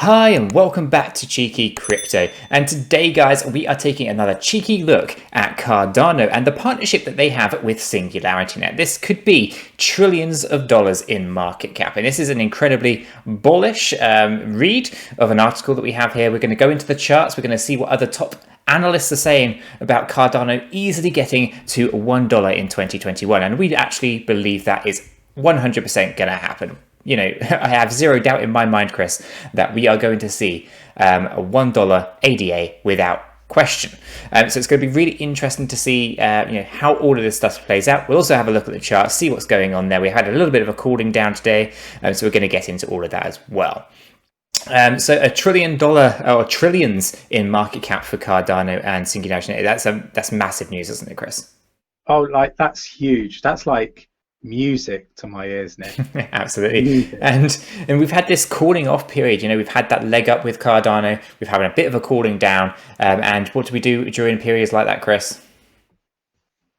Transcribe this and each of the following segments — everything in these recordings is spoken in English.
Hi and welcome back to Cheeky Crypto, and today guys we are taking another cheeky look at Cardano and the partnership that they have with SingularityNet. This could be trillions of dollars in market cap, and this is an incredibly bullish read of an article that we have here. We're going to go into the charts, we're going to see what other top analysts are saying about Cardano easily getting to $1 in 2021, and we actually believe that is 100% going to happen. You know, I have zero doubt in my mind, Chris, that we are going to see a $1 ADA without question. So it's going to be really interesting to see how all of this stuff plays out. We'll also have a look at the chart, see what's going on there. We had a little bit of a cooling down today, so we're going to get into all of that as well. So $1 trillion or trillions in market cap for Cardano and SingularityNet. That's massive news, isn't it, Chris? Oh, like that's huge. That's like music to my ears, Nick. Absolutely. And we've had this cooling off period. You know, we've had that leg up with Cardano. We've had a bit of a cooling down. And what do we do during periods like that, Chris?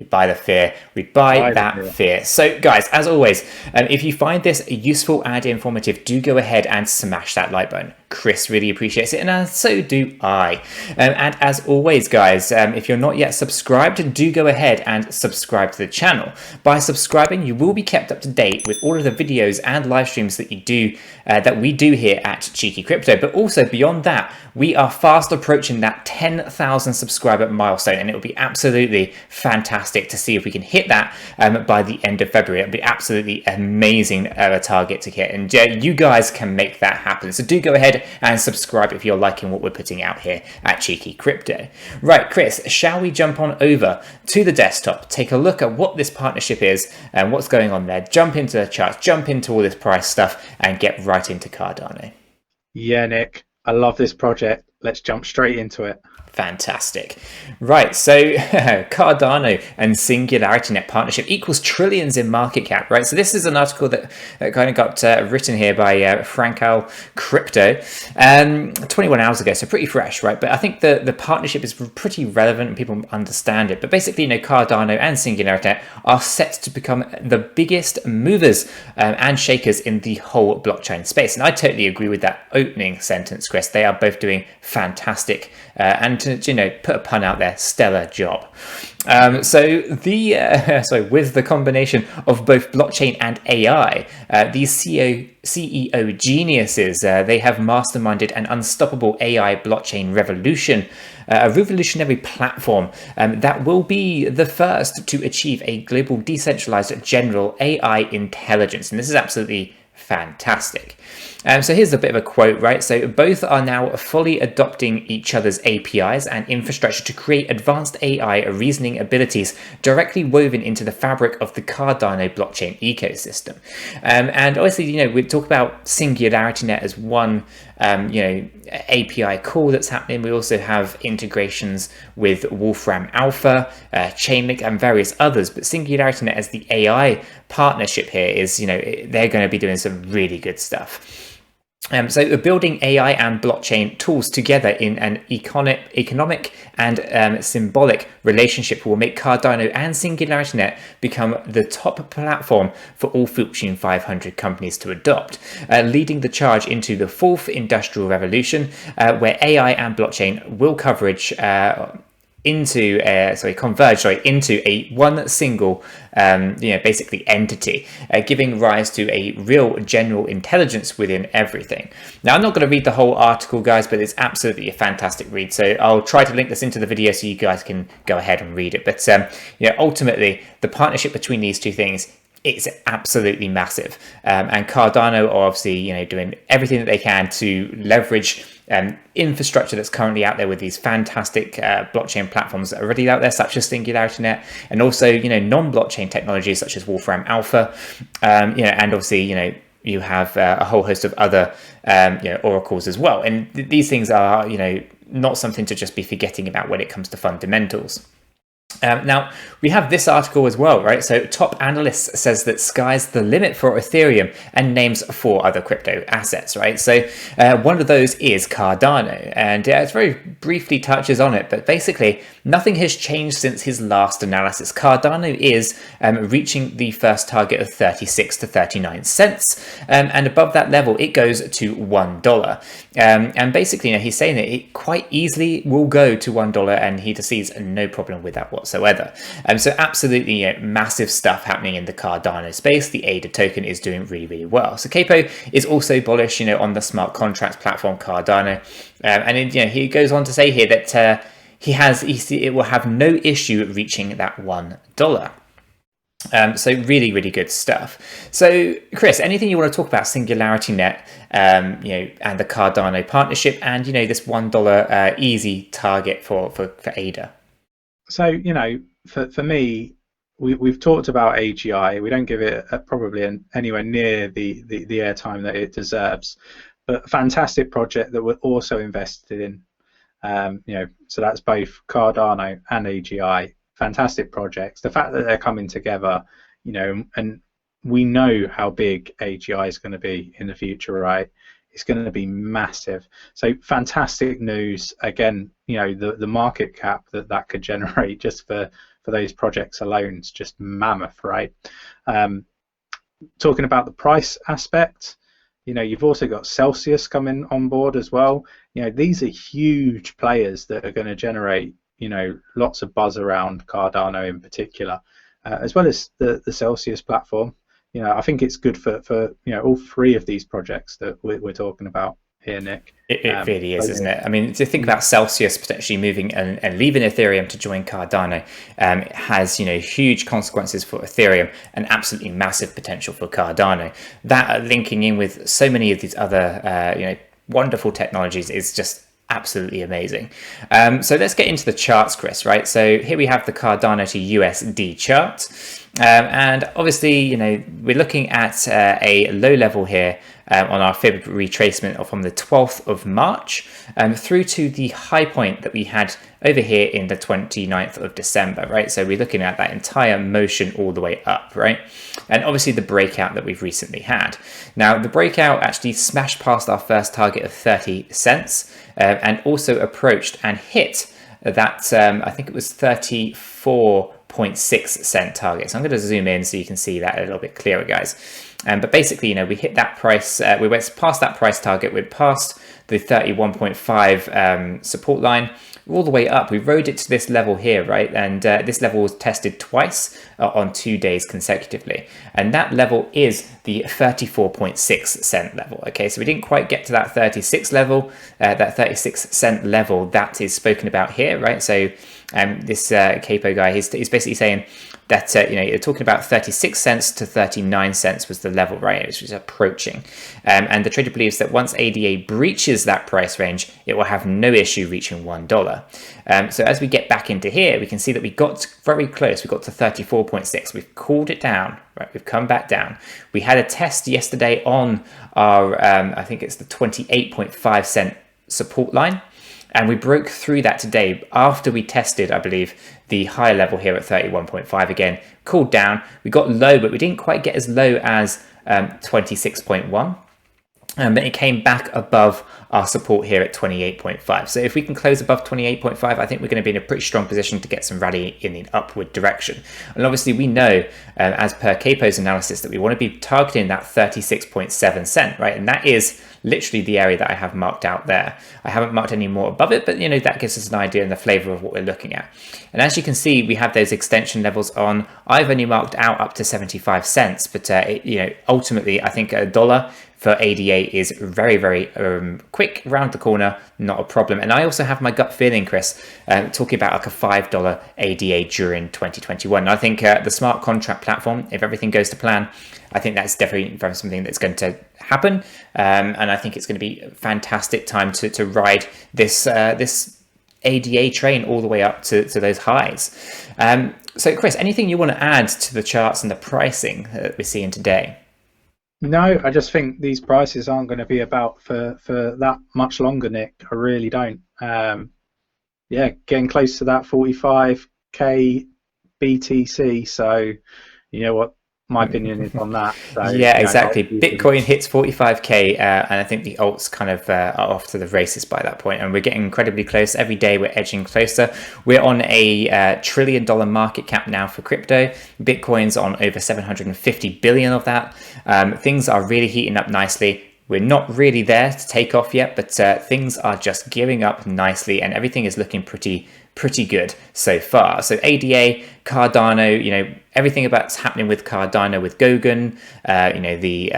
We buy the fear. We buy that fear. So guys, as always, if you find this useful and informative, do go ahead and smash that like button. Chris really appreciates it, and so do I. And as always, guys, if you're not yet subscribed, do go ahead and subscribe to the channel. By subscribing, you will be kept up to date with all of the videos and live streams that we do here at Cheeky Crypto. But also beyond that, we are fast approaching that 10,000 subscriber milestone, and it will be absolutely fantastic to see if we can hit that by the end of February. It'll be absolutely amazing target to hit, and you guys can make that happen. So do go ahead and subscribe if you're liking what we're putting out here at Cheeky Crypto. Right, Chris, shall we jump on over to the desktop, take a look at what this partnership is and what's going on there, jump into the charts, jump into all this price stuff, and get right into Cardano? Yeah, Nick, I love this project. Let's jump straight into it. Fantastic. Right, so Cardano and SingularityNet partnership equals trillions in market cap, right? So this is an article that kind of got written here by Frankel Crypto 21 hours ago, so pretty fresh, right? But I think the partnership is pretty relevant and people understand it. But basically, Cardano and SingularityNet are set to become the biggest movers and shakers in the whole blockchain space. And I totally agree with that opening sentence, Chris. They are both doing fantastic and to put a pun out there, stellar job. So with the combination of both blockchain and AI, these CEO geniuses, they have masterminded an unstoppable AI blockchain revolution, a revolutionary platform that will be the first to achieve a global decentralized general AI intelligence. And this is absolutely fantastic. So here's a bit of a quote, right? So both are now fully adopting each other's APIs and infrastructure to create advanced AI reasoning abilities directly woven into the fabric of the Cardano blockchain ecosystem. And obviously, we talk about SingularityNet as one API call that's happening. We also have integrations with Wolfram Alpha, Chainlink, and various others. But SingularityNet as the AI partnership here is, they're going to be doing some really good stuff. So building AI and blockchain tools together in an economic and symbolic relationship will make Cardano and SingularityNet become the top platform for all Fortune 500 companies to adopt, leading the charge into the fourth industrial revolution, where AI and blockchain will converge into a one single basically entity, giving rise to a real general intelligence within everything. Now, I'm not going to read the whole article, guys, but it's absolutely a fantastic read, so I'll try to link this into the video so you guys can go ahead and read it. But ultimately the partnership between these two things, it's absolutely massive, and Cardano are obviously doing everything that they can to leverage infrastructure that's currently out there with these fantastic blockchain platforms that are already out there, such as SingularityNet, and also non-blockchain technologies such as Wolfram Alpha, and obviously you have a whole host of other oracles as well. And these things are not something to just be forgetting about when it comes to fundamentals. Now, we have this article as well, right? So top analyst says that sky's the limit for Ethereum and names 4 other crypto assets, right? So one of those is Cardano, and it very briefly touches on it, but basically nothing has changed since his last analysis. Cardano is reaching the first target of 36 to 39 cents, and above that level, it goes to $1. And basically, he's saying that it quite easily will go to $1, and he sees no problem with that whatsoever. So absolutely massive stuff happening in the Cardano space. The ADA token is doing really, really well. So 𝗕𝗘𝗪 is also bullish, on the smart contracts platform Cardano, and he goes on to say here that it will have no issue reaching that $1. So really, really good stuff. So Chris, anything you want to talk about SingularityNet, and the Cardano partnership, and this $1 easy target for ADA? So for me, we've talked about AGI. We don't give it probably anywhere near the airtime that it deserves, but a fantastic project that we're also invested in. So that's both Cardano and AGI. Fantastic projects. The fact that they're coming together, and we know how big AGI is going to be in the future, right? It's going to be massive. So fantastic news. Again, the market cap that could generate just for those projects alone is just mammoth, right? Talking about the price aspect, you've also got Celsius coming on board as well. These are huge players that are going to generate lots of buzz around Cardano in particular, as well as the Celsius platform. I think it's good for all 3 of these projects that we're talking about here, Nick. It really is, isn't it? I mean, to think about Celsius potentially moving and leaving Ethereum to join Cardano, it has huge consequences for Ethereum and absolutely massive potential for Cardano. That linking in with so many of these other wonderful technologies is just absolutely amazing. So let's get into the charts, Chris, right? So here we have the Cardano to USD chart. And obviously, we're looking at a low level here on our fib retracement from the 12th of March through to the high point that we had over here in the 29th of December, right? So we're looking at that entire motion all the way up, right? And obviously the breakout that we've recently had. Now, the breakout actually smashed past our first target of 30 cents and also approached and hit that, I think it was 34.6 cent target. So I'm going to zoom in so you can see that a little bit clearer, guys. But basically, we hit that price, we went past that price target, we're past the 31.5 support line, all the way up. We rode it to this level here, right? And this level was tested twice on 2 days consecutively. And that level is the 34.6 cent level. Okay, so we didn't quite get to that 36 level, that 36 cent level that is spoken about here, right? So this 𝗕𝗘𝗪 guy, he's basically saying that you're talking about 36 cents to 39 cents was the level, right? Which is approaching, and the trader believes that once ADA breaches that price range, it will have no issue reaching $1. So as we get back into here, we can see that we got very close. We got to 34.6. We've cooled it down, right? We've come back down. We had a test yesterday on our, I think it's the 28.5 cent support line. And we broke through that today after we tested, I believe, the high level here at 31.5 again, cooled down. We got low, but we didn't quite get as low as 26.1. But it came back above our support here at 28.5. So if we can close above 28.5, I think we're going to be in a pretty strong position to get some rally in the upward direction. And obviously we know, as per 𝗕𝗘𝗪's analysis, that we want to be targeting that 36.7 cent, right? And that is literally the area that I have marked out there. I haven't marked any more above it, but that gives us an idea and the flavor of what we're looking at. And as you can see, we have those extension levels on. I've only marked out up to 75 cents, but ultimately I think $1 for ADA is very, very quick, round the corner, not a problem. And I also have my gut feeling, Chris, talking about like a $5 ADA during 2021. And I think the smart contract platform, if everything goes to plan, I think that's definitely something that's going to happen. And I think it's going to be a fantastic time to ride this ADA train all the way up to those highs. So Chris, anything you want to add to the charts and the pricing that we're seeing today? No, I just think these prices aren't going to be about for that much longer, Nick. I really don't. Yeah, getting close to that 45, 5k BTC. So you know what my opinion is on that. So, yeah, exactly. Bitcoin hits 45k, and I think the alts kind of are off to the races by that point, and we're getting incredibly close. Every day we're edging closer. We're on a $1 trillion market cap now for crypto. Bitcoin's on over 750 billion of that. Things are really heating up nicely. We're not really there to take off yet, but things are just gearing up nicely, and everything is looking pretty good so far. So ADA, Cardano, everything about happening with Cardano, with Goguen, the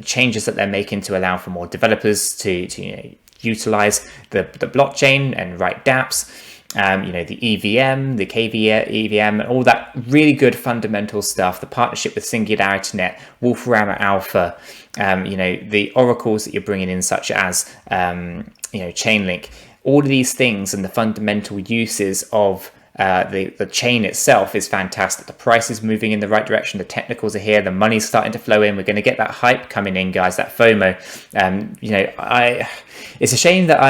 changes that they're making to allow for more developers to utilize the blockchain and write dApps. The EVM, the EVM, and all that really good fundamental stuff. The partnership with 𝗕𝗘𝗪𝗔𝗥𝗘, 𝗕𝗙𝗪𝗪𝗪, the oracles that you're bringing in, such as Chainlink. All of these things and the fundamental uses of the chain itself is fantastic. The price is moving in the right direction. The technicals are here. The money's starting to flow in. We're going to get that hype coming in, guys. That FOMO. It's a shame that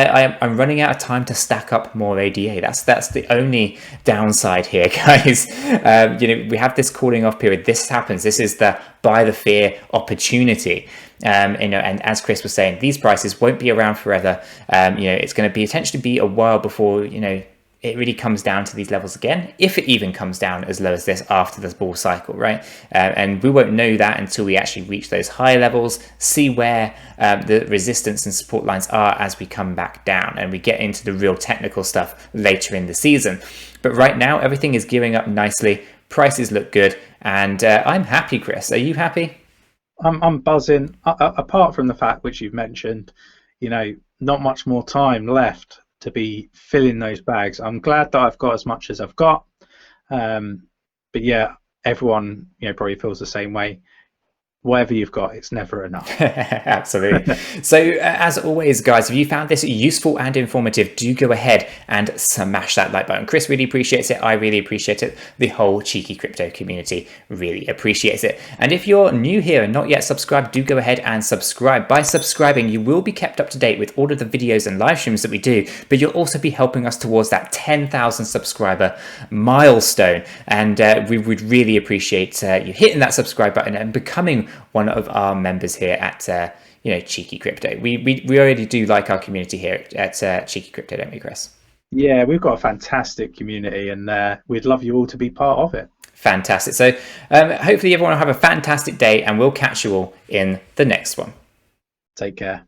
I'm running out of time to stack up more ADA. That's the only downside here, guys. We have this cooling off period. This happens. This is the buy the fear opportunity. And as Chris was saying, these prices won't be around forever. It's going to potentially be a while before it really comes down to these levels again, if it even comes down as low as this after this bull cycle, right? And we won't know that until we actually reach those high levels, see where the resistance and support lines are as we come back down, and we get into the real technical stuff later in the season. But right now, everything is gearing up nicely. Prices look good, and I'm happy, Chris. Are you happy? I'm buzzing. Apart from the fact which you've mentioned, not much more time left to be filling those bags. I'm glad that I've got as much as I've got, but yeah, everyone probably feels the same way. Whatever you've got, it's never enough. Absolutely. So as always, guys, if you found this useful and informative, do go ahead and smash that like button. Chris really appreciates it. I really appreciate it. The whole cheeky crypto community really appreciates it. And if you're new here and not yet subscribed, do go ahead and subscribe. By subscribing, you will be kept up to date with all of the videos and live streams that we do, but you'll also be helping us towards that 10,000 subscriber milestone. And we would really appreciate you hitting that subscribe button and becoming one of our members here at Cheeky Crypto. We already do like our community here at Cheeky Crypto, don't we, Chris? Yeah, we've got a fantastic community, and we'd love you all to be part of it. Fantastic. So hopefully everyone will have a fantastic day, and we'll catch you all in the next one. Take care.